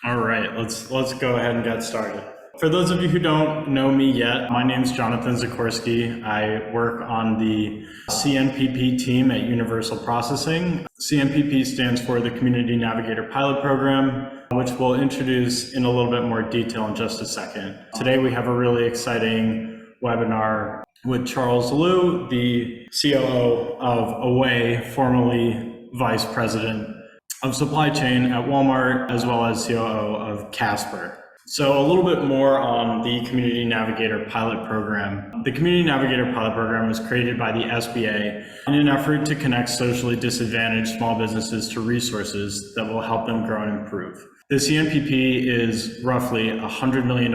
All right, let's go ahead and get started. For those of you who don't know me yet, my name is Jonathan Zakorski. I work on the CNPP team at Universal Processing. CNPP stands for the Community Navigator Pilot Program, which we'll introduce in a little bit more detail in just a second. Today we have a really exciting webinar with Charles Liu, the COO of Away, formerly Vice President of supply chain at Walmart, as well as COO of Casper. So a little bit more on the Community Navigator Pilot Program. The Community Navigator Pilot Program was created by the SBA in an effort to connect socially disadvantaged small businesses to resources that will help them grow and improve. The CNPP is roughly a $100 million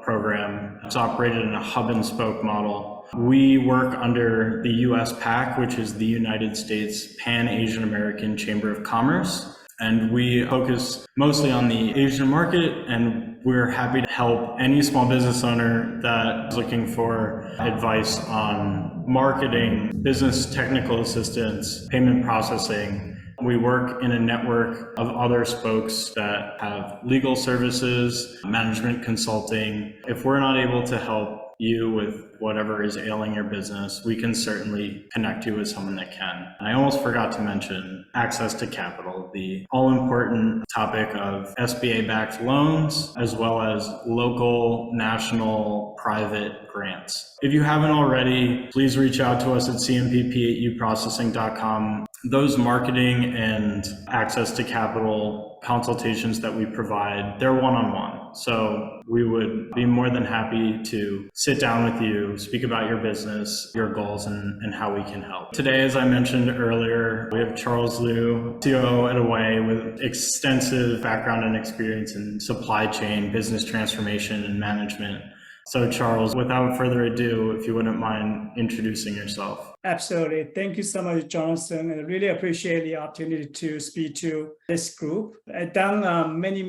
program. It's operated in a hub and spoke model. We work under the US PAC, which is the United States Pan-Asian American Chamber of Commerce, and we focus mostly on the Asian market, and we're happy to help any small business owner that is looking for advice on marketing, business technical assistance, payment processing. We work in a network of other spokes that have legal services, management consulting. If we're not able to help you with whatever is ailing your business, we can certainly connect you with someone that can. And I almost forgot to mention access to capital, the all-important topic of SBA-backed loans, as well as local, national, private grants. If you haven't already, please reach out to us at cnpp@uprocessing.com. Those marketing and access to capital consultations that we provide, they're one-on-one. So we would be more than happy to sit down with you, speak about your business, your goals, and how we can help. Today, as I mentioned earlier, we have Charles Liu, COO at Away, with extensive background and experience in supply chain, business transformation, and management. So Charles, without further ado, if you wouldn't mind introducing yourself. Absolutely. Thank you so much, Jonathan. I really appreciate the opportunity to speak to this group. I've done many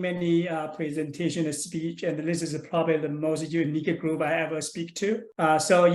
presentation and speech, and this is probably the most unique group I ever speak to. So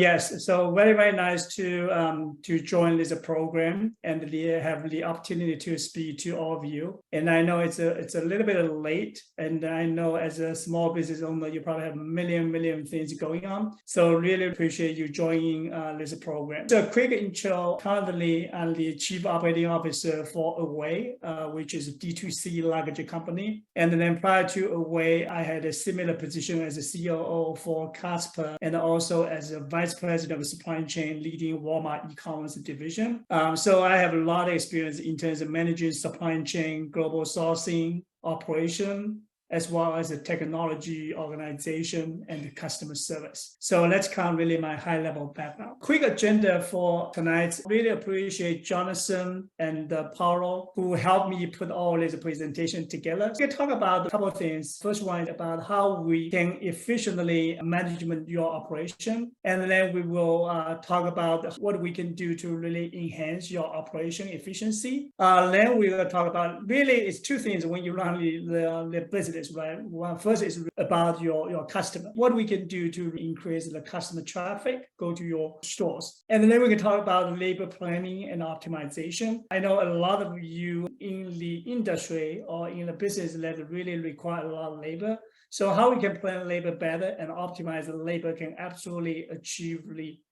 very nice to join this program and have the opportunity to speak to all of you. And I know it's a little bit late, and I know as a small business owner, you probably have million things going on. So really appreciate you joining this program. So a quick intro. Currently, I'm the Chief Operating Officer for Away, which is a D2C luggage company. And then prior to Away, I had a similar position as a COO for Casper, and also as a Vice President of Supply Chain leading Walmart e-commerce division. So I have a lot of experience in terms of managing supply chain, global sourcing, operation, as well as the technology organization and the customer service. So that's kind of really my high level background. Quick agenda for tonight. Really appreciate Jonathan and Paulo who helped me put all this presentation together. We can talk about a couple of things. First one is about how we can efficiently manage your operation. And then we will talk about what we can do to really enhance your operation efficiency. Then we will talk about really it's two things when you run the business. Right? Well, first is about your customer. What we can do to increase the customer traffic, go to your stores. And then we can talk about labor planning and optimization. I know a lot of you in the industry or in the business that really require a lot of labor. So how we can plan labor better and optimize the labor can absolutely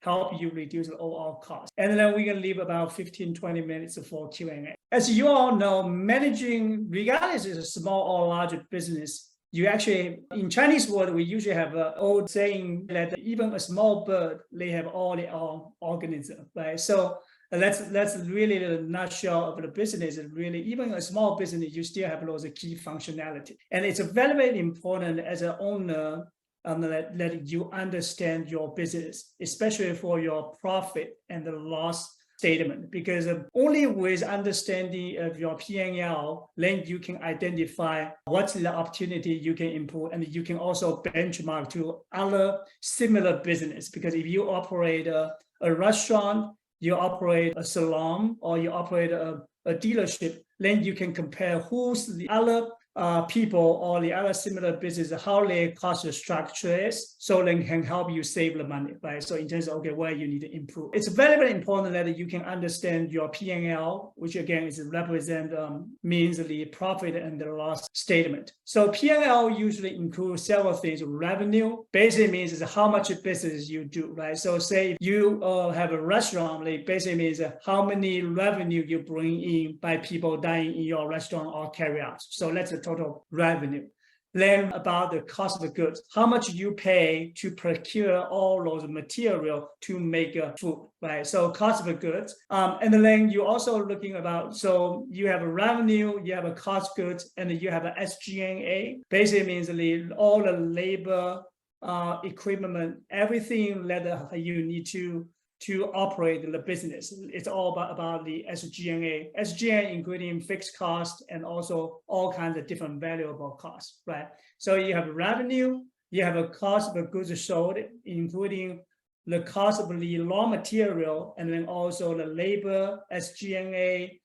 help you reduce the overall cost. And then we can leave about 15-20 minutes for Q&A. As you all know, managing, regardless if it's a small or large business, you actually, in Chinese word, we usually have an old saying that even a small bird, they have all the organism, right? So that's really the nutshell of the business. Really, even a small business, you still have those key functionality. And it's very important as an owner that you understand your business, especially for your profit and the loss statement, because only with understanding of your P&L, then you can identify what's the opportunity you can improve, and you can also benchmark to other similar business. Because if you operate a restaurant, you operate a salon, or you operate a dealership, then you can compare who's the other people or the other similar business, how their cost structure is, so they can help you save the money, right? So in terms of, okay, where you need to improve. It's very, very important that you can understand your P&L, which again is means the profit and the loss statement. So P&L usually includes several things. Revenue basically means is how much business you do, right? So say if you have a restaurant, it basically means how many revenue you bring in by people dining in your restaurant or carry out. So that's the total revenue. Then about the cost of goods, how much you pay to procure all those material to make food, right? So cost of goods. And then you also looking about, so you have a revenue, you have a cost of goods, and then you have a SG&A. Basically means all the labor, equipment, everything that you need to operate the business. It's all about the SG&A. SG&A including fixed cost and also all kinds of different variable costs, right? So you have revenue, you have a cost of goods sold, including the cost of the raw material, and then also the labor, SG&A,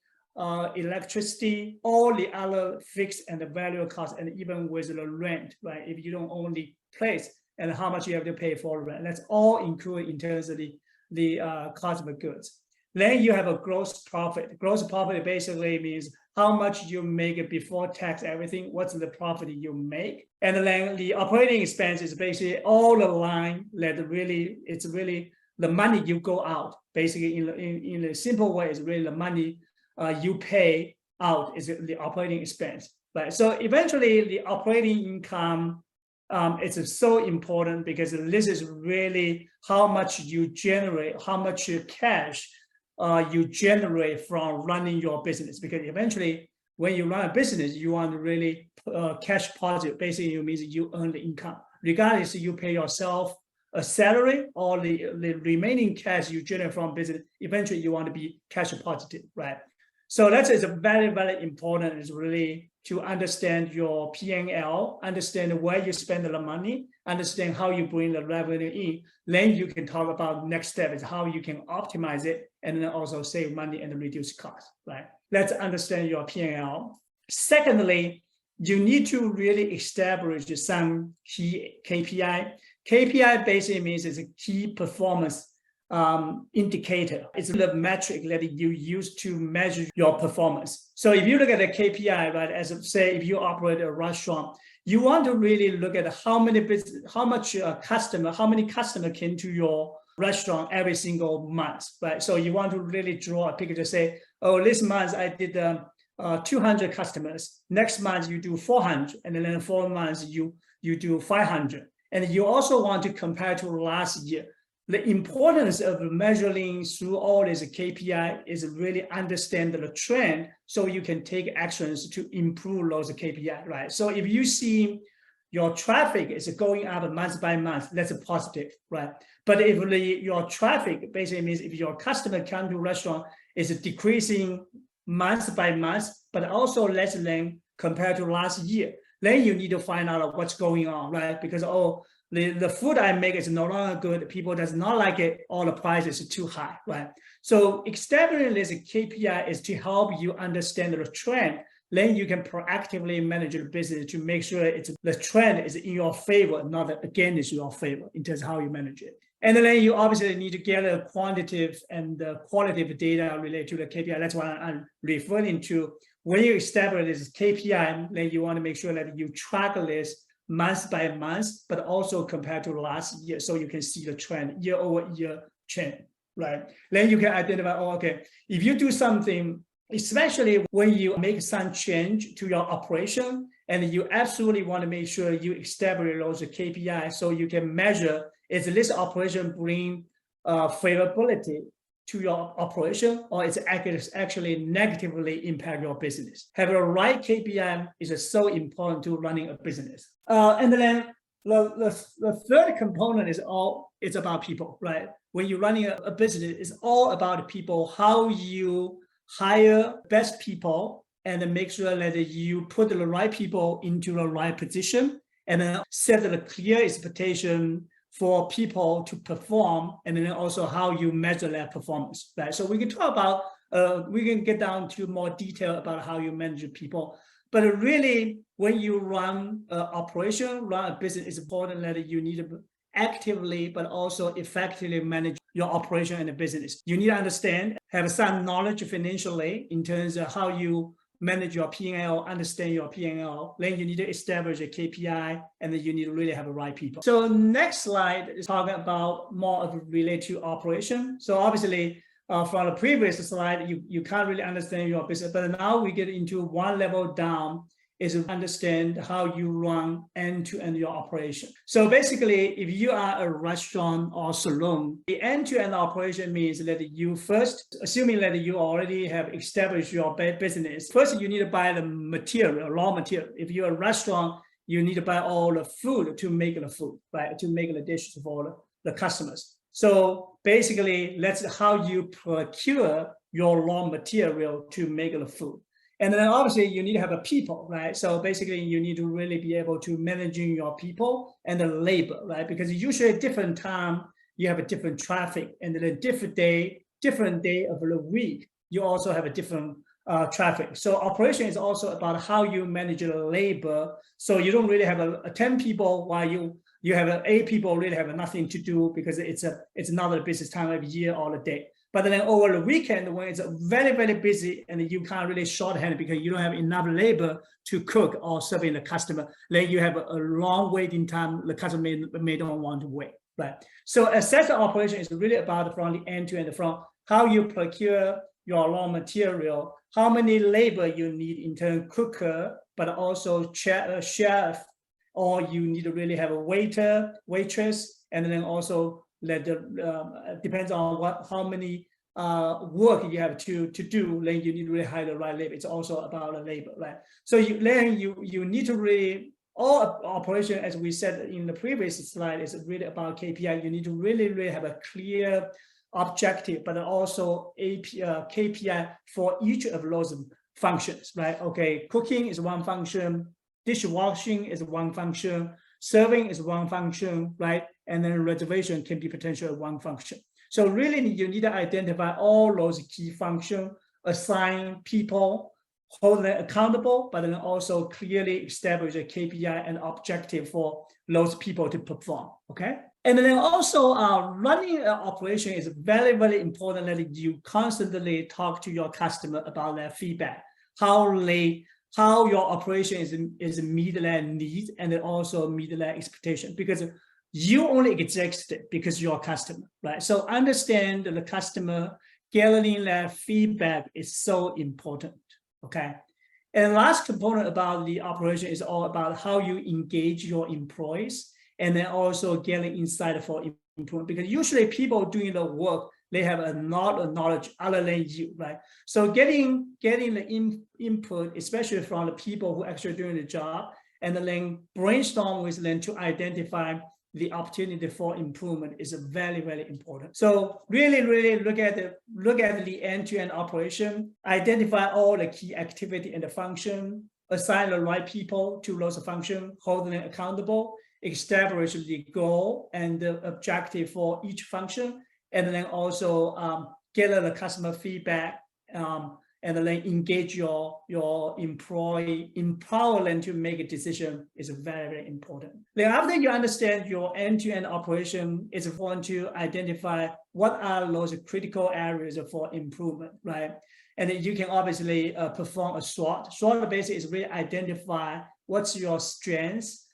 electricity, all the other fixed and the variable costs, and even with the rent, right? If you don't own the place and how much you have to pay for rent, that's all included in terms of the cost of goods. Then you have a gross profit. Gross profit basically means how much you make before tax, everything, what's the profit you make. And then the operating expense is basically all the line that it's really the money you go out. Basically in a simple way, it's really the money you pay out is the operating expense. Right? So eventually the operating income it's so important because this is really how much you generate, how much cash you generate from running your business. Because eventually, when you run a business, you want to really cash positive. Basically, it means you earn the income. Regardless, you pay yourself a salary or the remaining cash you generate from business, eventually you want to be cash positive, right? So that is very, very important. Is really to understand your P&L, understand where you spend the money, understand how you bring the revenue in. Then you can talk about next step is how you can optimize it and then also save money and reduce costs, right? Let's understand your P&L. Secondly, you need to really establish some key KPI. KPI basically means it's a key performance indicator. It's the metric that you use to measure your performance. So if you look at the KPI, right, as of say, if you operate a restaurant, you want to really look at how many customer came to your restaurant every single month, right? So you want to really draw a picture to say, oh, this month I did 200 customers. Next month you do 400, and then in 4 months you do 500. And you also want to compare to last year. The importance of measuring through all this KPI is really understand the trend so you can take actions to improve those KPI, right? So if you see your traffic is going up month by month, that's a positive, right? But if your traffic basically means if your customer come to restaurant is decreasing month by month, but also less than compared to last year, then you need to find out what's going on, right? Because, the food I make is no longer good. People does not like it, or the price is too high, right? So establishing this KPI is to help you understand the trend. Then you can proactively manage the business to make sure the trend is in your favor, not against your favor in terms of how you manage it. And then you obviously need to get a quantitative and qualitative data related to the KPI. That's what I'm referring to. When you establish this KPI, then you want to make sure that you track this month by month, but also compared to last year, so you can see the trend, year-over-year trend, right? Then you can identify, okay, if you do something, especially when you make some change to your operation, and you absolutely want to make sure you establish those KPIs so you can measure, is this operation bring favorability to your operation, or it's actually negatively impact your business. Having the right KPI is so important to running a business. And then the third component is about people, right? When you're running a business, it's all about people, how you hire best people and then make sure that you put the right people into the right position and then set a clear expectation for people to perform, and then also how you measure their performance, right? So we can talk about We can get down to more detail about how you manage people. But really, when you run an operation, run a business, it's important that you need to actively but also effectively manage your operation and the business. You need to understand, have some knowledge financially in terms of how you manage your P&L, understand your P&L. Then you need to establish a KPI, and then you need to really have the right people. So next slide is talking about more of related to operation. So obviously, from the previous slide, you can't really understand your business, but now we get into one level down is to understand how you run end-to-end your operation. So basically, if you are a restaurant or salon, the end-to-end operation means that you first, assuming that you already have established your business, first you need to buy the material, raw material. If you're a restaurant, you need to buy all the food to make the food, right? To make the dishes for the customers. So basically, that's how you procure your raw material to make the food. And then obviously you need to have a people, right? So basically you need to really be able to managing your people and the labor, right? Because usually at different time, you have a different traffic, and then a different day of the week, you also have a different traffic. So operation is also about how you manage the labor. So you don't really have a 10 people while you have 8 people really have nothing to do because it's not a business time of year or a day. But then over the weekend, when it's very, very busy and you can't really shorthand because you don't have enough labor to cook or serving the customer, then you have a long waiting time. The customer may don't want to wait, right? So assess the operation is really about from the end to end, from how you procure your raw material, how many labor you need in terms of cooker, but also chef, or you need to really have a waiter, waitress, and then also let the depends on how many work you have to do. Then you need to really hire the right labor. It's also about the labor, right? So you need to really, all operation, as we said in the previous slide, is really about KPI. You need to really have a clear objective, but also KPI for each of those functions, right? Okay, cooking is one function, dishwashing is one function, serving is one function, right? And then reservation can be potentially one function. So really you need to identify all those key functions, assign people, hold them accountable, but then also clearly establish a KPI and objective for those people to perform, okay? And then also running an operation is very, very important that you constantly talk to your customer about their feedback, how your operation is meet their needs and then also meet their expectation, because you only exist because you're a customer, right? So understand the customer, gathering their feedback is so important, okay? And last component about the operation is all about how you engage your employees and then also getting insight for improvement, because usually people doing the work, they have a lot of knowledge other than you, right? So getting the input, especially from the people who actually doing the job, and then brainstorm with them to identify the opportunity for improvement is very, very important. So really look at the end-to-end operation, identify all the key activity and the function, assign the right people to those functions, hold them accountable, establish the goal and the objective for each function, and then also gather the customer feedback, and then engage your employee, empower them to make a decision is very, very important. Then after you understand your end-to-end operation, it's important to identify what are those critical areas for improvement, right? And then you can obviously perform a SWOT. SWOT basically is really identify what's your strengths,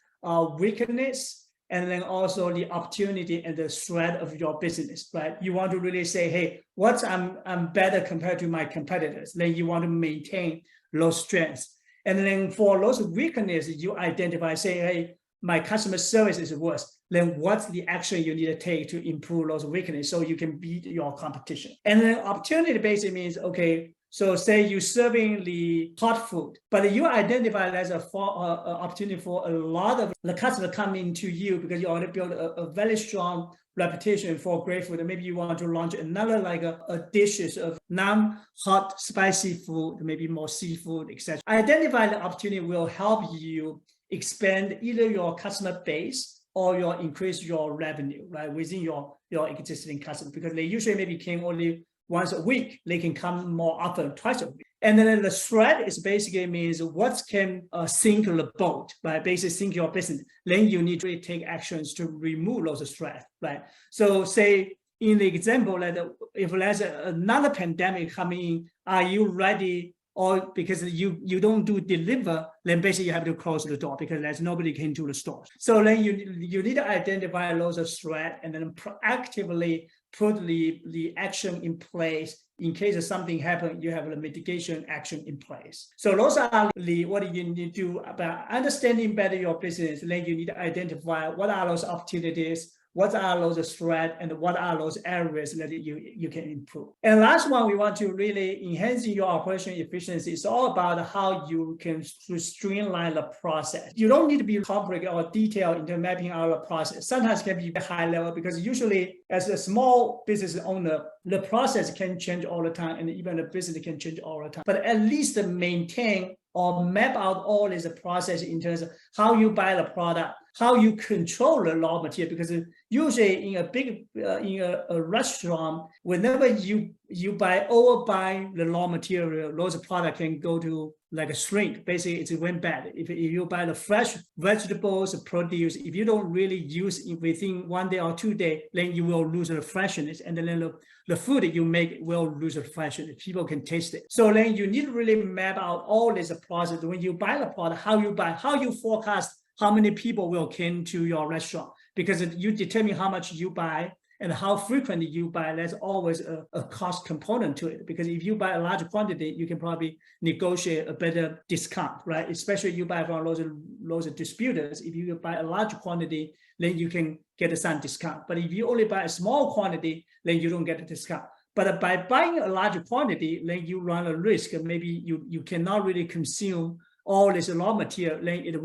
weakness, and then also the opportunity and the threat of your business, right? You want to really say, hey, what's I'm better compared to my competitors. Then you want to maintain those strengths. And then for those weaknesses, you identify, say, hey, my customer service is worse. Then what's the action you need to take to improve those weaknesses so you can beat your competition? And then opportunity basically means, okay, so say you're serving the hot food, but you identify as an opportunity for a lot of the customer coming to you because you already built a very strong reputation for great food. And maybe you want to launch another like a dishes of non-hot spicy food, maybe more seafood, etc. Identify the opportunity will help you expand either your customer base or increase your revenue, right, within your existing customer, because they usually maybe came only once a week. They can come more often, twice a week. And then the thread is basically means what can sink the boat, right? Basically sink your business. Then you need to take actions to remove those threads, right? So say in the example that if there's another pandemic coming in, are you ready? Or because you don't do deliver, then basically you have to close the door because there's nobody can do the store. So then you need to identify those threats and then proactively put the action in place. In case something happens, you have the mitigation action in place. So those are what you need to do about understanding better your business. Then you need to identify what are those opportunities, what are those threats, and what are those areas that you can improve. And last one, we want to really enhance your operation efficiency. It's all about how you can streamline the process. You don't need to be complex or detailed into mapping out the process. Sometimes it can be high level because usually as a small business owner, the process can change all the time and even the business can change all the time. But at least maintain or map out all this process in terms of how you buy the product, how you control the raw material, because usually in a big a restaurant, whenever you overbuy the raw material, those products can go to like a shrink. Basically, it's went bad. If you buy the fresh vegetables, produce, if you don't really use it within 1 day or 2 days, then you will lose the freshness, and then the food that you make will lose the freshness. People can taste it. So then you need to really map out all this process. When you buy the product, how you buy, how you forecast how many people will come to your restaurant, because you determine how much you buy and how frequently you buy. There's always a cost component to it, because if you buy a large quantity, you can probably negotiate a better discount, right? Especially you buy from those distributors. If you buy a large quantity, then you can get some discount. But if you only buy a small quantity, then you don't get a discount. But by buying a large quantity, then you run a risk. Maybe you cannot really consume all this raw material, then it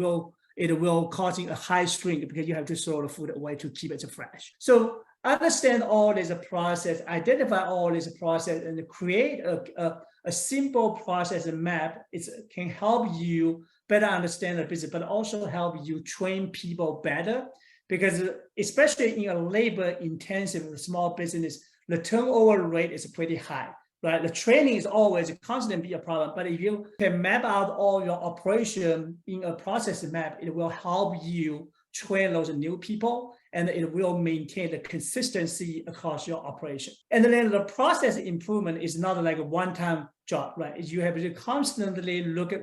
will causing a high shrink because you have to throw the food away to keep it fresh. So understand all this process, identify all this process, and create a simple process map. It can help you better understand the business, but also help you train people better. Because especially in a labor-intensive small business, the turnover rate is pretty high. Right, the training is always constantly a problem, but if you can map out all your operation in a process map, it will help you train those new people, and it will maintain the consistency across your operation. And then the process improvement is not like a one-time job, right? You have to constantly look at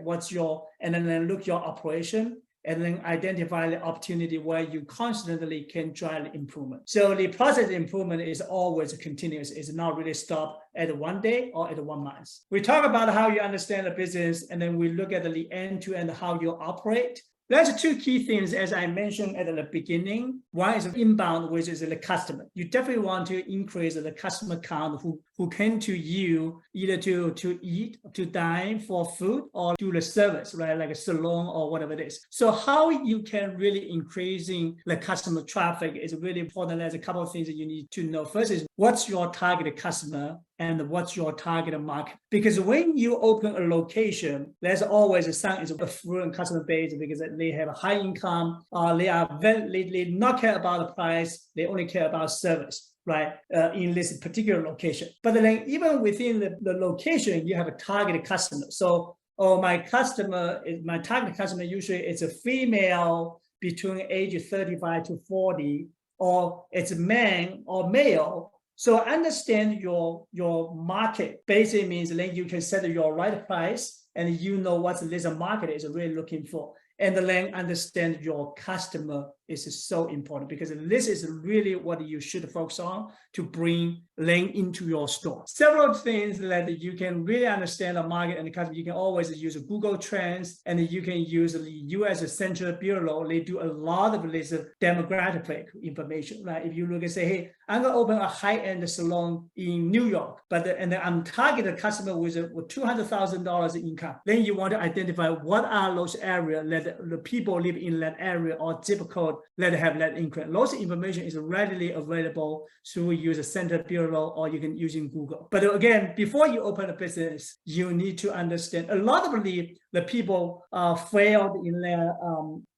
and then look your operation, and then identify the opportunity where you constantly can drive the improvement. So the process improvement is always continuous. It's not really stopped at 1 day or at 1 month. We talk about how you understand the business, and then we look at the end-to-end how you operate. There's 2 key things, as I mentioned at the beginning. One is inbound, which is the customer. You definitely want to increase the customer count who came to you either to eat, to dine for food, or do the service, right? Like a salon or whatever it is. So how you can really increasing the customer traffic is really important. There's a couple of things that you need to know. First is what's your target customer and what's your target market. Because when you open a location, there's always some affluent customer base because they have a high income, they not care about the price, they only care about service, right? In this particular location. But then even within the location, you have a target customer. So, my target customer usually is a female between age 35 to 40, or it's a man or male. So understand your market. Basically means then you can set your right price, and you know what this market is really looking for. And then understand your customer is so important, because this is really what you should focus on to bring them into your store. Several things that you can really understand the market and the customer. You can always use Google Trends, and you can use the U.S. Central Bureau. They do a lot of this demographic information, right? If you look and say, hey, I'm going to open a high-end salon in New York, and then I'm targeting a customer with $200,000 income. Then you want to identify what are those areas that the people live in that area, or zip code let have that increase. Lots of information is readily available through user center bureau, or you can use in Google. But again, before you open a business, you need to understand a lot of the people failed in their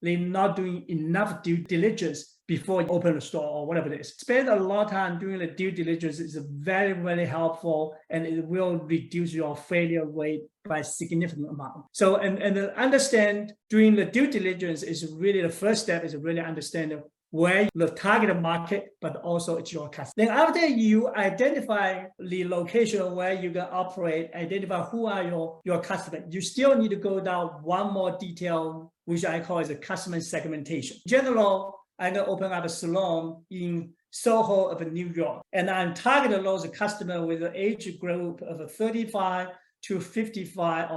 they're not doing enough due diligence before you open a store or whatever it is. Spend a lot of time doing the due diligence is very, very helpful, and it will reduce your failure rate by a significant amount. So, and understand doing the due diligence is really the first step, is really understanding where the target market, but also it's your customer. Then after you identify the location where you can operate, identify who are your customers, you still need to go down one more detail, which I call is a customer segmentation. In general, I'm going to open up a salon in Soho of New York, and I'm targeting those customers with an age group of 35 to 55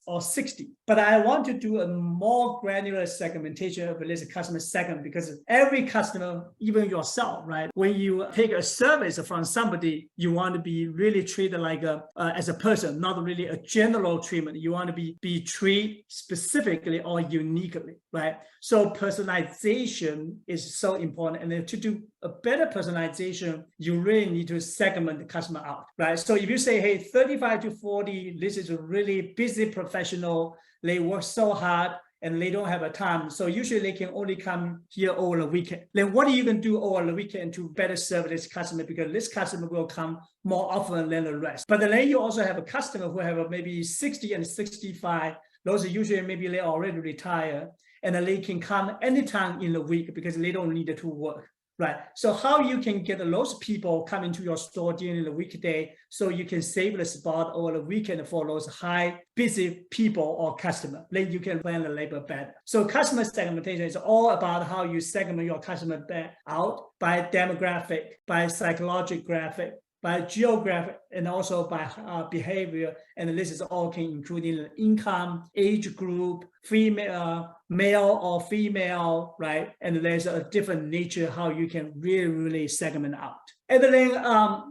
or 60. But I want to do a more granular segmentation of this customer segment, because every customer, even yourself, right? When you take a service from somebody, you want to be really treated like as a person, not really a general treatment. You want to be treated specifically or uniquely, right? So personalization is so important. And then to do a better personalization, you really need to segment the customer out, right? So if you say, hey, 35 to 40, this is a really busy professional, they work so hard and they don't have a time. So usually they can only come here over the weekend. Then what are you going to do over the weekend to better serve this customer? Because this customer will come more often than the rest. But then you also have a customer who have maybe 60 and 65. Those are usually maybe they already retire, and then they can come anytime in the week because they don't need to work. Right. So how you can get those people come into your store during the weekday, so you can save the spot over the weekend for those high busy people or customer. Then you can plan the labor better. So customer segmentation is all about how you segment your customer out by demographic, by psychological graphic, by geographic, and also by behavior. And this is all can including income, age group, female, male or female, right? And there's a different nature how you can really segment out. And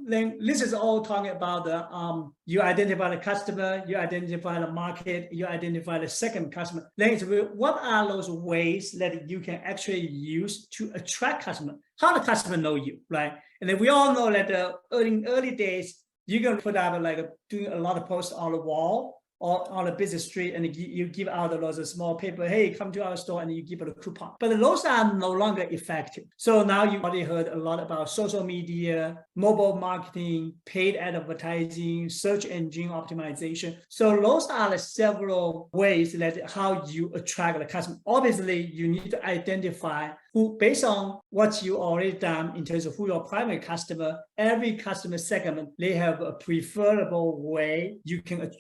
then this is all talking about the you identify the customer, you identify the market, you identify the second customer. Then it's what are those ways that you can actually use to attract customer? How the customer know you, right? And then we all know that the early days, you're going to put out like doing a lot of posts on the wall or on a busy street, and you give out those small paper, hey, come to our store, and you give it a coupon. But those are no longer effective. So now you already heard a lot about social media, mobile marketing, paid advertising, search engine optimization. So those are the several ways that how you attract the customer. Obviously, you need to identify who, based on what you already done in terms of who your primary customer, every customer segment, they have a preferable way you can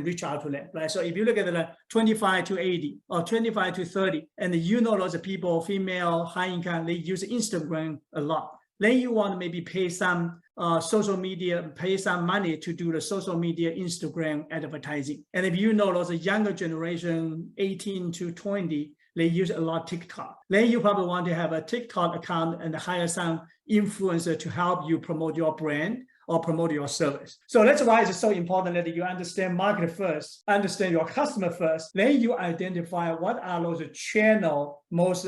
reach out to them, right? So if you look at the 25 to 80 or 25 to 30, and you know those people, female, high income, they use Instagram a lot. Then you want to maybe pay some social media, pay some money to do the social media Instagram advertising. And if you know those younger generation, 18 to 20, they use a lot of TikTok. Then you probably want to have a TikTok account and hire some influencer to help you promote your brand or promote your service. So that's why it's so important that you understand market first, understand your customer first. Then you identify what are those channel most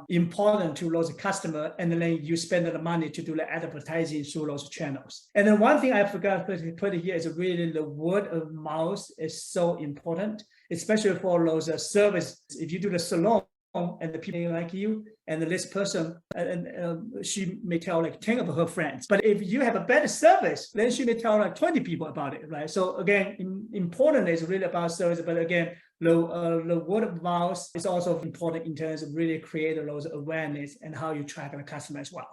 important to those customer, and then you spend the money to do the advertising through those channels. And then one thing I forgot to put here is really the word of mouth is so important, especially for those service. If you do the salon, and the people like you, and this person, she may tell like 10 of her friends. But if you have a better service, then she may tell like 20 people about it, right? So again, important is really about service, but again, the word of mouth is also important in terms of really creating those awareness and how you track the customer as well.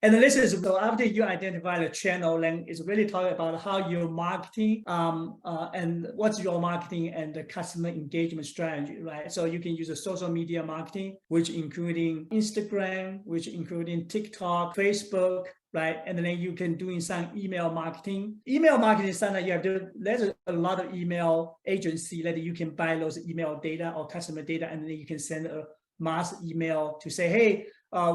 And then this is, so after you identify the channel, then it's really talking about how your marketing and what's your marketing and the customer engagement strategy, right? So you can use a social media marketing, which including Instagram, which including TikTok, Facebook, right? And then you can do some email marketing. Email marketing is something you have to, there's a lot of email agency that you can buy those email data or customer data, and then you can send a mass email to say, hey,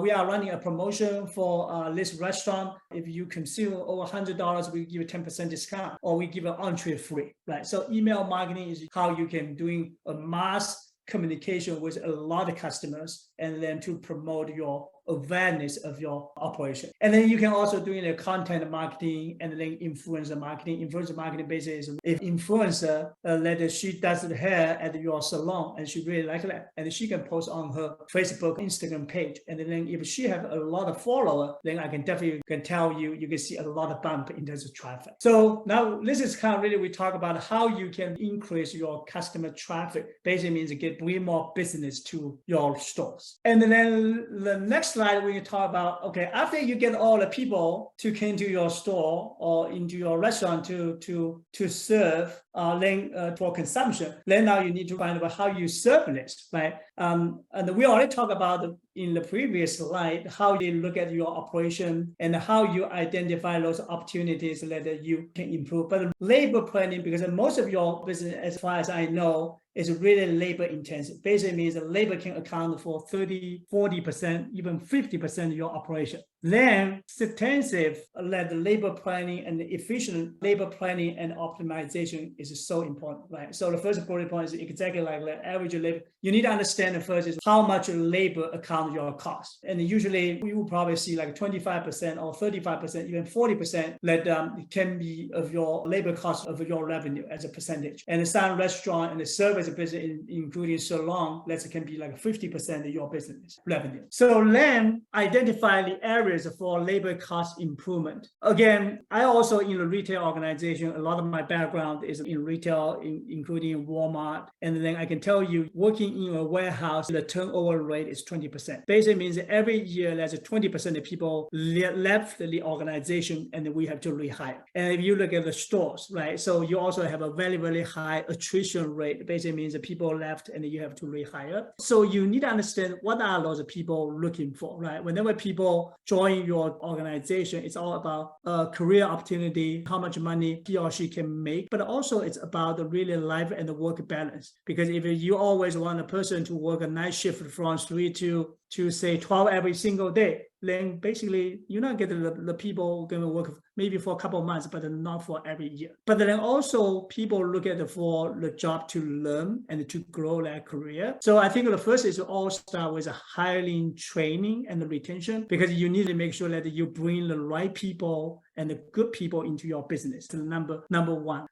we are running a promotion for this restaurant. If you consume over $100, we give a 10% discount, or we give an entree free, right? So email marketing is how you can doing a mass communication with a lot of customers, and then to promote your awareness of your operation. And then you can also do the content marketing and then influencer marketing. Influencer marketing basically is if influencer that she does the hair at your salon and she really like that, and she can post on her Facebook, Instagram page. And then if she have a lot of followers, then I can definitely tell you, you can see a lot of bump in terms of traffic. So now this is kind of really, we talk about how you can increase your customer traffic. Basically means bring more business to your stores. And then the next slide, we can talk about, okay, after you get all the people to come to your store or into your restaurant to serve, then for consumption, then now you need to find out how you serve this, right? And we already talked about in the previous slide, how you look at your operation and how you identify those opportunities that you can improve. But labor planning, because most of your business, as far as I know, is really labor intensive. Basically means that labor can account for 30, 40%, even 50% of your operation. Then extensive that the labor planning and the efficient labor planning and optimization is so important, right? So the first bullet point is exactly like the average labor. You need to understand the first is how much labor account your cost. And usually we will probably see like 25% or 35%, even 40% that can be of your labor cost of your revenue as a percentage. And some restaurant and the service business, including salon, that can be like 50% of your business revenue. So then identify the areas for labor cost improvement. Again, I also in a retail organization, a lot of my background is in retail, including Walmart. And then I can tell you, working in a warehouse, the turnover rate is 20%. Basically means that every year there's a 20% of people left the organization and we have to rehire. And if you look at the stores, right? So you also have a very, very high attrition rate. Basically means that people left and you have to rehire. So you need to understand what are those people looking for, right? Whenever people join your organization, it's all about career opportunity, how much money he or she can make, but also it's about the really life and the work balance. Because if you always want a person to work a night shift from 3 to say 12 every single day, then basically you're not getting the people going to work maybe for a couple of months, but not for every year. But then also people look at for the job to learn and to grow their career. So I think the first is to all start with a hiring, training, and the retention, because you need to make sure that you bring the right people and the good people into your business. So number one,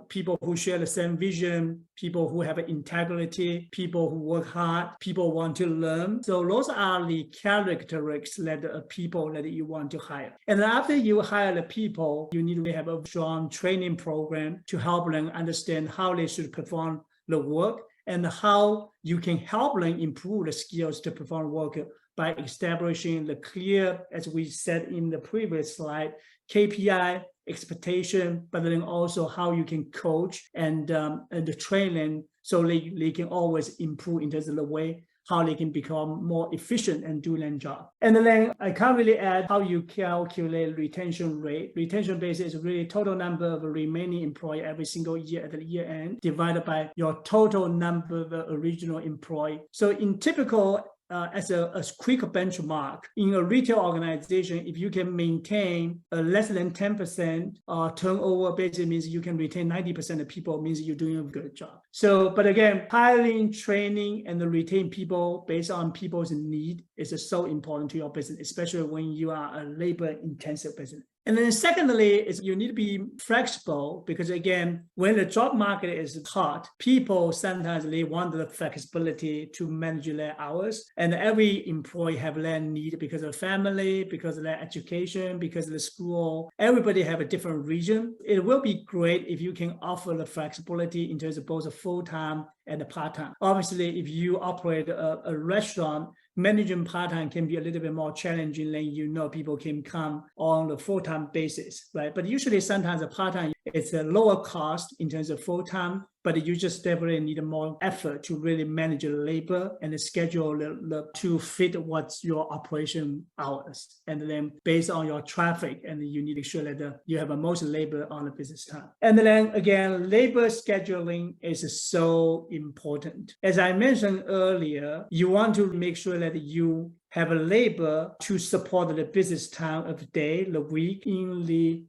people who share the same vision, people who have integrity, people who work hard, people want to learn. So those are the characteristics that people that you want to hire. And after you hire the people, you need to have a strong training program to help them understand how they should perform the work and how you can help them improve the skills to perform work by establishing the clear, as we said in the previous slide, KPI, expectation, but then also how you can coach and the training so they can always improve in terms of the way how they can become more efficient and do their job. And then I can't really add how you calculate retention rate. Retention base is really total number of remaining employee every single year at the year end divided by your total number of original employee. So in typical as a quick benchmark, in a retail organization, if you can maintain less than 10% turnover, basically means you can retain 90% of people, means you're doing a good job. So, but again, hiring, training, and retain people based on people's need is so important to your business, especially when you are a labor-intensive business. And then secondly, is you need to be flexible, because again, when the job market is hot, people sometimes they want the flexibility to manage their hours. And every employee have their need because of family, because of their education, because of the school. Everybody have a different region. It will be great if you can offer the flexibility in terms of both a full-time and a part-time. Obviously, if you operate a restaurant, managing part-time can be a little bit more challenging than people can come on a full-time basis, right? But usually sometimes a part-time, it's a lower cost in terms of full-time, but you just definitely need more effort to really manage the labor and the schedule to fit what's your operation hours. And then based on your traffic, and you need to make sure that you have the most labor on the business time. And then again, labor scheduling is so important. As I mentioned earlier, you want to make sure that you have a labor to support the business time of the day, the week,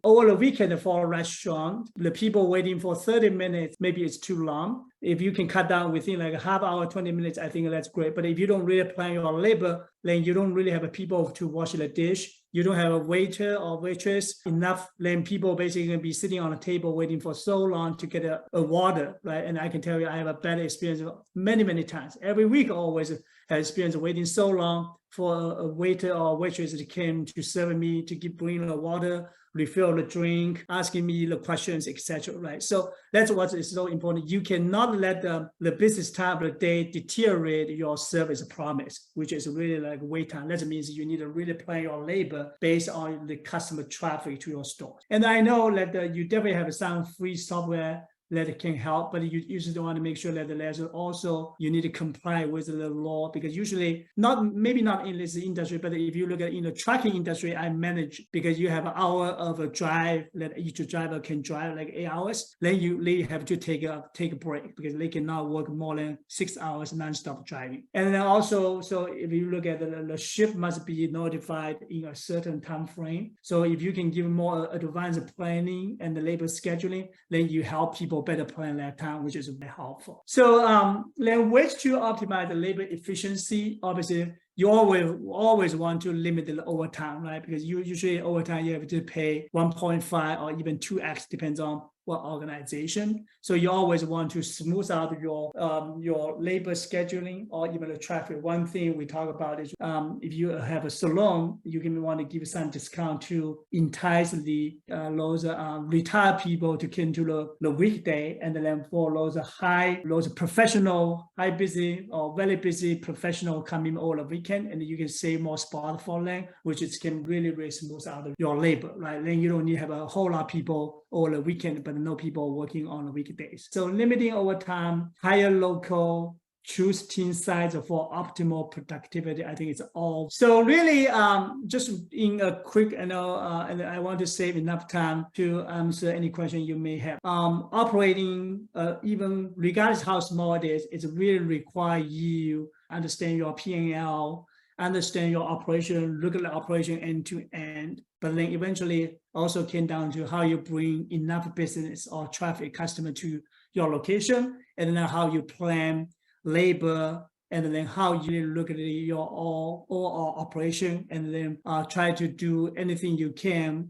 over the weekend for a restaurant. The people waiting for 30 minutes, maybe it's too long. if you can cut down within like a half hour, 20 minutes, I think that's great. But if you don't really plan your labor, then you don't really have people to wash the dish. You don't have a waiter or waitress enough, then people basically going to be sitting on a table waiting for so long to get a water, right? And I can tell you, I have a bad experience many, many times. Every week, I always have experience waiting so long for a waiter or waitress that came to serve me, to bring the water, refill the drink, asking me the questions, etc. Right? So that's what is so important. You cannot let the business time of the day deteriorate your service promise, which is really like wait time. That means you need to really plan your labor based on the customer traffic to your store. And I know that you definitely have some free software that can help, but you usually want to make sure that there's also, you need to comply with the law, because usually maybe not in this industry, but if you look at in the trucking industry, I manage, because you have an hour of a drive that each driver can drive like 8 hours, then they have to take a break because they cannot work more than 6 hours non-stop driving. And then also, so if you look at the ship must be notified in a certain time frame. So if you can give more advanced planning and the labor scheduling, then you help people better plan their time, which is very helpful. So then ways to optimize the labor efficiency. Obviously, you always want to limit the overtime, right? Because usually overtime you have to pay 1.5 or even 2x, depends on what organization. So you always want to smooth out your labor scheduling or even the traffic. One thing we talk about is if you have a salon, you can want to give some discount to entice those retired people to come to the weekday, and then for those professional, high busy or very busy professional coming over the weekend, and you can save more spot for them, which can really smooth out your labor, right? Then you don't need to have a whole lot of people over the weekend, but no people working on the weekdays. So limiting overtime, hire local, choose team size for optimal productivity. I think it's all. So really, just in a quick, and I want to save enough time to answer any question you may have. Operating, even regardless how small it is, it really requires you understand your P&L, understand your operation, look at the operation end to end, but then eventually also came down to how you bring enough business or traffic customer to your location, and then how you plan labor, and then how you look at your overall operation, and then try to do anything you can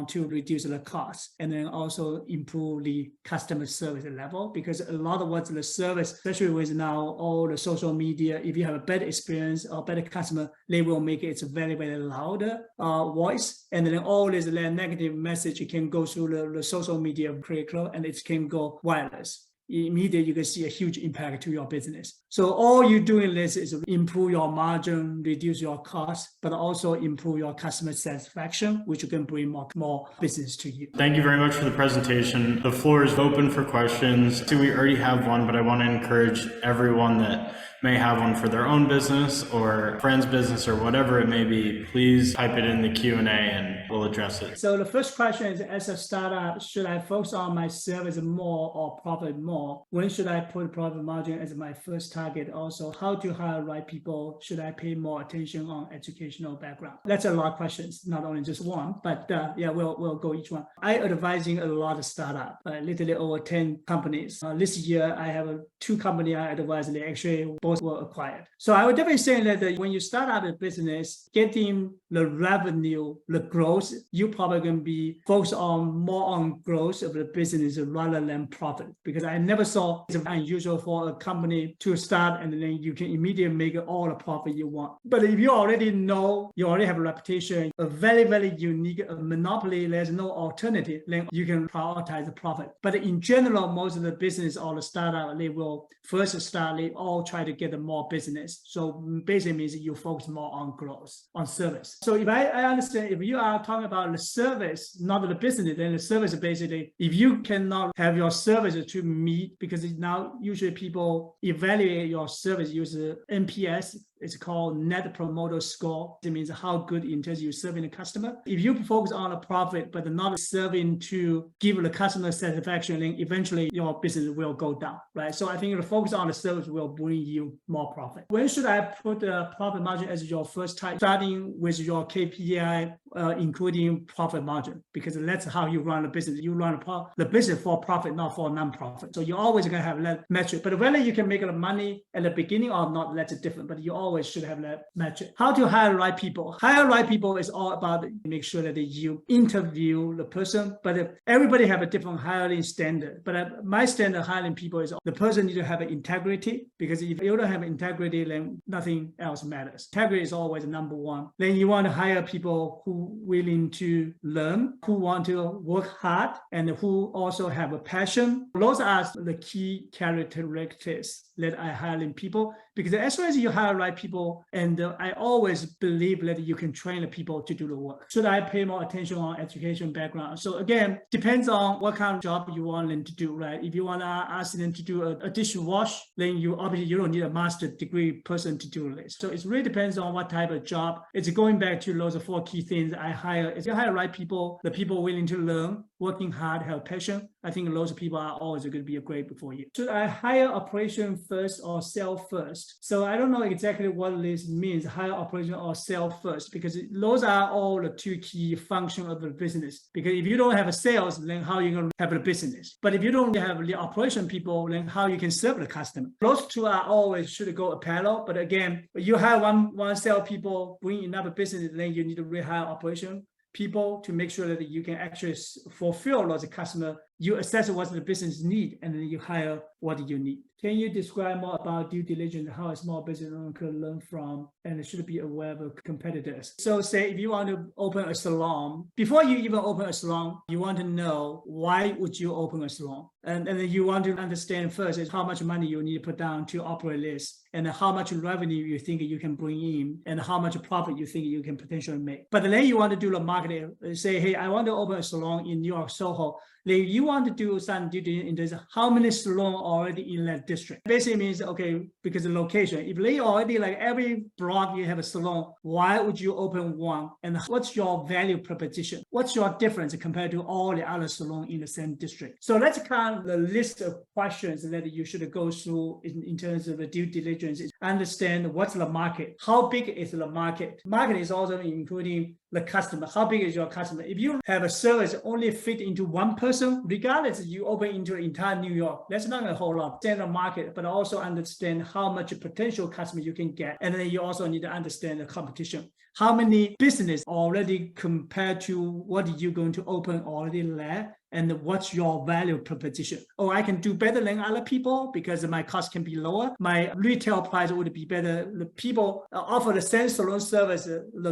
to reduce the cost, and then also improve the customer service level, because a lot of what's the service, especially with now all the social media, if you have a better experience or better customer, they will make it very, very loud voice, and then all this negative message can go through the social media curriculum, and it can go wireless. Immediately you can see a huge impact to your business. So all you're doing this is improve your margin, reduce your cost, but also improve your customer satisfaction, which can bring more business to you. Thank you very much for the presentation. The floor is open for questions. So we already have one, but I want to encourage everyone that may have one for their own business or friend's business or whatever it may be, please type it in the Q&A and we'll address it. So the first question is, as a startup, should I focus on my service more or profit more? When should I put profit margin as my first target? Also, how to hire right people? Should I pay more attention on educational background? That's a lot of questions, not only just one, but yeah, we'll go each one. I advising a lot of startup, literally over 10 companies. This year, I have 2 companies I advise, they actually both were acquired. So I would definitely say that when you start out a business, getting the revenue, the growth, you probably going to be focused more on growth of the business rather than profit. Because I never saw it's unusual for a company to start and then you can immediately make all the profit you want. But if you already know, you already have a reputation, a very, very unique monopoly, there's no alternative, then you can prioritize the profit. But in general, most of the business or the startup, they will first start, they all try to get more business. So basically means you focus more on growth, on service. So if I understand, if you are talking about the service, not the business, then the service basically, if you cannot have your service to meet, because now usually people evaluate your service use NPS, It's called Net Promoter Score. It means how good in terms of you serving the customer. If you focus on a profit, but not serving to give the customer satisfaction, then eventually your business will go down, right? So I think the focus on the service will bring you more profit. When should I put the profit margin as your first type? Starting with your KPI, including profit margin, because that's how you run the business. You run the business for profit, not for non-profit. So you're always going to have that metric. But whether you can make the money at the beginning or not, that's different. But you always should have that metric. How to hire the right people? Hire right people is all about make sure that you interview the person. But everybody have a different hiring standard. But my standard hiring people is the person needs to have integrity, because if you don't have integrity, then nothing else matters. Integrity is always number one. Then you want to hire people who willing to learn, who want to work hard, and who also have a passion. Those are the key characteristics that I hire in people, because as soon as you hire right people, and I always believe that you can train the people to do the work. Should I pay more attention on education background? So again, depends on what kind of job you want them to do, right? If you want to ask them to do a dishwash, then you don't need a master degree person to do this. So it really depends on what type of job. It's going back to those 4 key things I hire. If you hire right people, the people willing to learn, working hard, have passion, I think those people are always going to be a great for you. Should I hire operation first or sell first? So I don't know exactly what this means, hire operation or sell first, because those are all the 2 key functions of the business. Because if you don't have a sales, then how are you going to have a business? But if you don't have the operation people, then how you can serve the customer? Those 2 are always should go parallel. But again, you hire one sales people, bring another business, then you need to rehire operation people to make sure that you can actually fulfill those customer. You assess what the business need, and then you hire what you need. Can you describe more about due diligence, how a small business owner could learn from and should be aware of competitors? So say if you want to open a salon, before you even open a salon, you want to know why would you open a salon? And then you want to understand first is how much money you need to put down to operate this, and how much revenue you think you can bring in, and how much profit you think you can potentially make. But then you want to do the marketing, say, hey, I want to open a salon in New York, Soho. Then you want to do some due diligence in how many salons already in that district. Basically means, okay, because the location, if they already like every block you have a salon, why would you open one? And what's your value proposition? What's your difference compared to all the other salons in the same district? So that's kind of the list of questions that you should go through in terms of the due diligence. Understand what's the market, how big is the market. Market is also including the customer. How big is your customer? If you have a service only fit into one person, regardless you open into entire New York, that's not a whole lot. Understand the market, but also understand how much potential customer you can get. And then you also need to understand the competition. How many business already compared to what you're going to open already there? And what's your value proposition? Oh, I can do better than other people because my cost can be lower. My retail price would be better. The people offer the same salon service.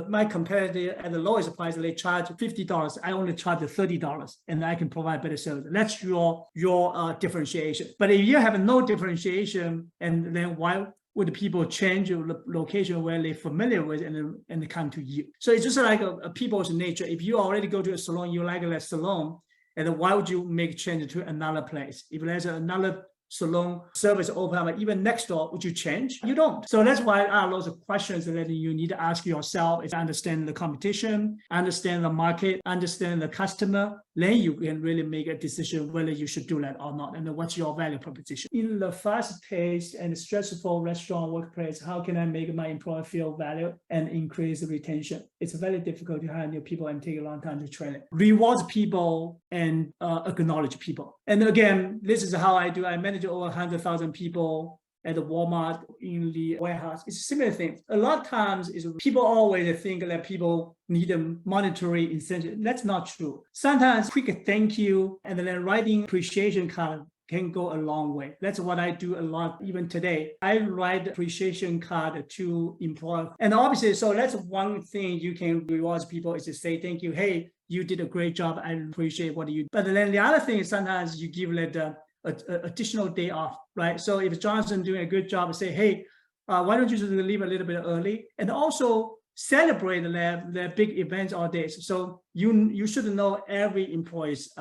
My competitor at the lowest price, they charge $50. I only charge $30, and I can provide better service. That's your differentiation. But if you have no differentiation, and then why would people change the location where they're familiar with and come to you? So it's just like a people's nature. If you already go to a salon, you like that salon, and then why would you make change to another place? If there's another salon service open, even next door, would you change? You don't. So that's why lots of questions that you need to ask yourself is understand the competition, understand the market, understand the customer. Then you can really make a decision whether you should do that or not, and then what's your value proposition. In the fast-paced and stressful restaurant workplace, how can I make my employee feel valued and increase retention? It's very difficult to hire new people and take a long time to train it. Reward people and acknowledge people. And again, this is how I do. I manage over 100,000 people at the Walmart in the warehouse. It's a similar thing. A lot of times people always think that people need a monetary incentive. That's not true. Sometimes quick thank you and then writing appreciation card can go a long way. That's what I do a lot even today. I write appreciation card to employees. And obviously, so that's one thing you can reward people is to say thank you. Hey, you did a great job. I appreciate what you do. But then the other thing is sometimes you give that additional day off, right? So if Jonathan doing a good job, say, hey, why don't you just leave a little bit early? And also celebrate their big events all days. So you should know every employee's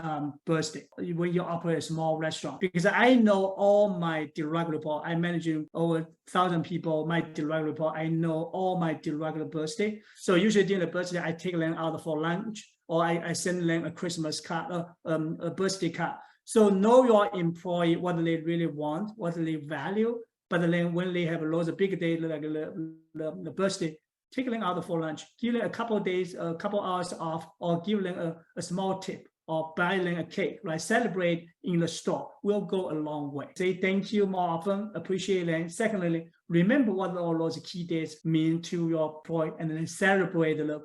birthday when you operate a small restaurant, because I know all my direct report. I manage over 1,000 people. My direct report, I know all my direct birthday. So usually during the birthday, I take them out for lunch, or I send them a Christmas card, a birthday card. So know your employee, what they really want, what they value. But then when they have loads of big days like the birthday, take them out for lunch, give them a couple of days, a couple hours off, or give them a small tip, or buy them a cake, right? Celebrate in the store will go a long way. Say thank you more often, appreciate them. Secondly, remember what all those key days mean to your employee, and then celebrate the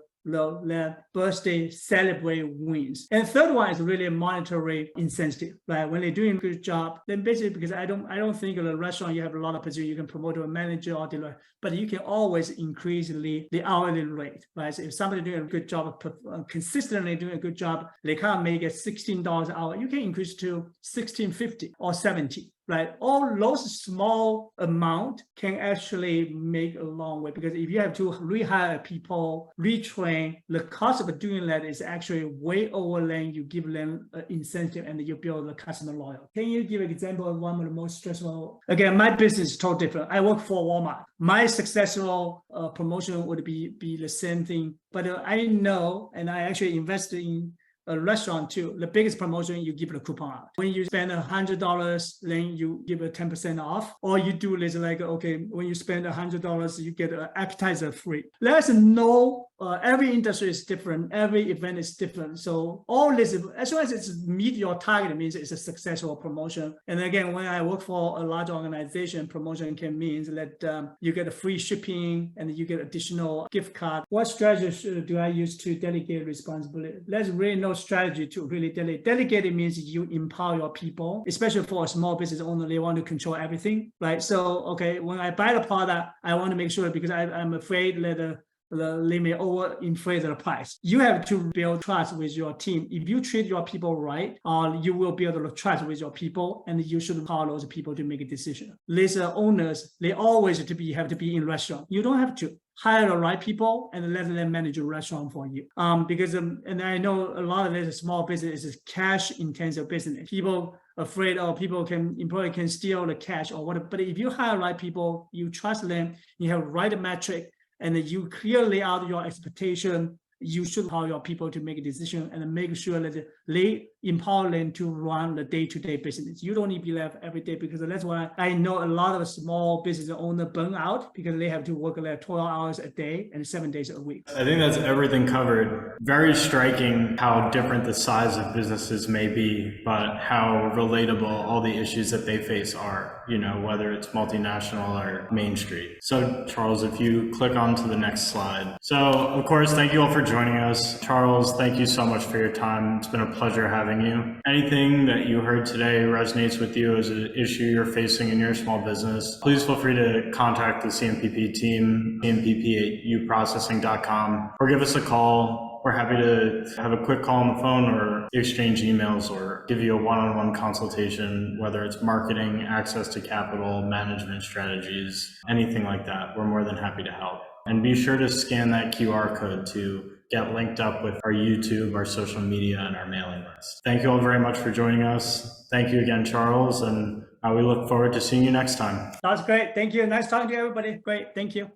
birthday, celebrate wins. And third one is really a monetary incentive, right? When they're doing a good job, then basically, because I don't think in a restaurant you have a lot of positions you can promote to a manager or director, but you can always increase the hourly rate, right? So if somebody doing a good job, consistently doing a good job, they can't make it $16 an hour, you can increase to $16.50 or $17. Right, all those small amount can actually make a long way, because if you have to rehire people, retrain, the cost of doing that is actually way over than you give them an incentive and you build the customer loyalty. Can you give an example of one of the most stressful? Again, my business is totally different. I work for Walmart. My successful promotion would be the same thing, but I know, and I actually invested in a restaurant too. The biggest promotion, you give a coupon out. When you spend $100, then you give a 10% off. Or you do this like, okay, when you spend $100, you get an appetizer free. There's no, every industry is different. Every event is different. So all this, as long as it's meet your target, it means it's a successful promotion. And again, when I work for a large organization, promotion can mean that you get a free shipping and you get additional gift card. What strategy do I use to delegate responsibility? There's really no strategy to really delegate. Delegating means you empower your people, especially for a small business owner, they want to control everything, right? So, okay, when I buy the product, I want to make sure, because I'm afraid that they may overinflate the price. You have to build trust with your team. If you treat your people right, you will build a trust with your people, and you should empower those people to make a decision. These owners, they always have to be in restaurant. You don't have to hire the right people and let them manage a restaurant for you. Because and I know a lot of this small business is cash intensive business. People afraid, employee can steal the cash or whatever. But if you hire right people, you trust them, you have right metric, and you clearly out your expectation, you should empower your people to make a decision and make sure that they empower them to run the day-to-day business. You don't need to be left every day, because that's why I know a lot of small business owners burn out because they have to work like 12 hours a day and 7 days a week. I think that's everything covered. Very striking how different the size of businesses may be, but how relatable all the issues that they face are, whether it's multinational or Main Street. So Charles, if you click on to the next slide. So of course, thank you all for joining us. Charles, thank you so much for your time. It's been a pleasure having you. Anything that you heard today resonates with you as an issue you're facing in your small business, please feel free to contact the CNPP team, cnpp@uprocessing.com, or give us a call. We're happy to have a quick call on the phone or exchange emails or give you a one-on-one consultation, whether it's marketing, access to capital, management strategies, anything like that. We're more than happy to help. And be sure to scan that QR code to get linked up with our YouTube, our social media, and our mailing list. Thank you all very much for joining us. Thank you again, Charles, and we look forward to seeing you next time. That's great. Thank you. Nice talking to you, everybody. Great. Thank you.